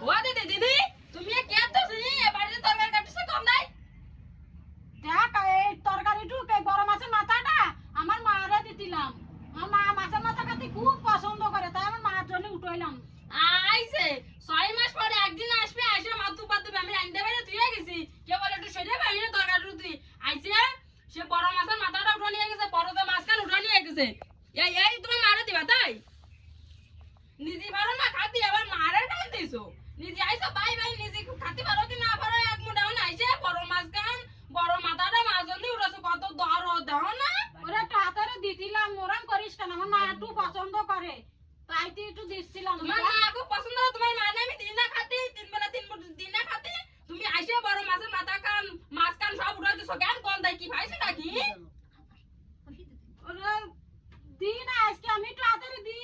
ও দিদি দিদি তুমি কে তো বাড়িতে তরকারি কাটছে কম নাই দেখ এই তরকারিটু এই বড় মাছের মাথাটা আমার মারে দিছিলাম। আমার মা মাছের মাথা খেতে খুব পছন্দ করে, তাই আমার মার জন্য উঠাইলাম। আইছে 6 মাস পরে একদিন আসবে, আসে মাতু পাতু আমি রাইন্দা বাইরে তুই গেছি কে বলে একটু সরিয়ে বাইরে তরকারি তুই আইছে সে বড় মাছের মাথাটা উঠা নিয়ে গেছে, বড়তে মাছখান উঠা নিয়ে গেছে। এই তুমি মারে দিবা তাই নিজে পারো না খাতি, আবার মারে টান দিছো। নিজে আইছো বাই বাই নিজে খাতি পারো কি না পারো, এক মুঠা আইছে বড় মাছখান বড় মাথাটা মাছ জলদি উঠাছো, কত দর দাও না ওরা একটু হাতারে দিছিলাম, ওরম করিস কেন, আমার মা একটু পছন্দ করে তাই তো একটু দিছিলাম। তোমার মা খুব পছন্দ, তোমার মা না আমি দিন না খাতি, তিন বেলা দিন না খাতি, তুমি আইসে বড় মাছের মাথা কান মাছ কান সব উঠা দিছো কেন, কোন দেয় কি ভাইছে নাকি ওরা দিন আজকে আমি একটু হাতারে দি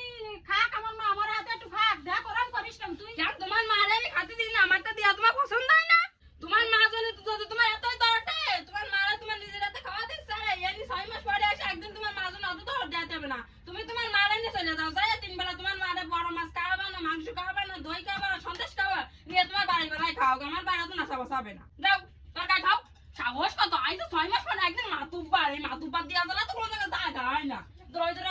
খাক, আমার মা আমার হাতে একটু খাক। দেখ ওরম করিস কেন তুই। কেন তোমার মারে আমি খাতি দিই না, আমারটা দিয়া তোমার পছন্দ হয় না? তোমার মা জানে তো যদি তোমার এতই দরটে, তোমার মারা তোমার নিজের হাতে খাওয়া দিচ্ছে, এই 6 মাস পরে আসে একদিন তোমার মা জন্য অত দর দেওয়া হবে না। তুমি তোমার মারে নিয়ে চলে যাও, যাই তিন বেলা তোমার মারে বড় মাছ খাওয়াবে না, মাংস খাওয়াবে না, দই খাওয়াবে না, সন্দেশ খাওয়া নিয়ে তোমার বাড়ি বেলায় খাও, আমার বাইরে তো নাচা বসা হবে না। যাও তরকারি খাও। সাহস কত আইতো 6 মাস পরে একদিন মাতুব্বার, এই মাতুব্বার দিয়া দিলে তো কোনো জায়গায় জায়গা হয় না, দই ধরে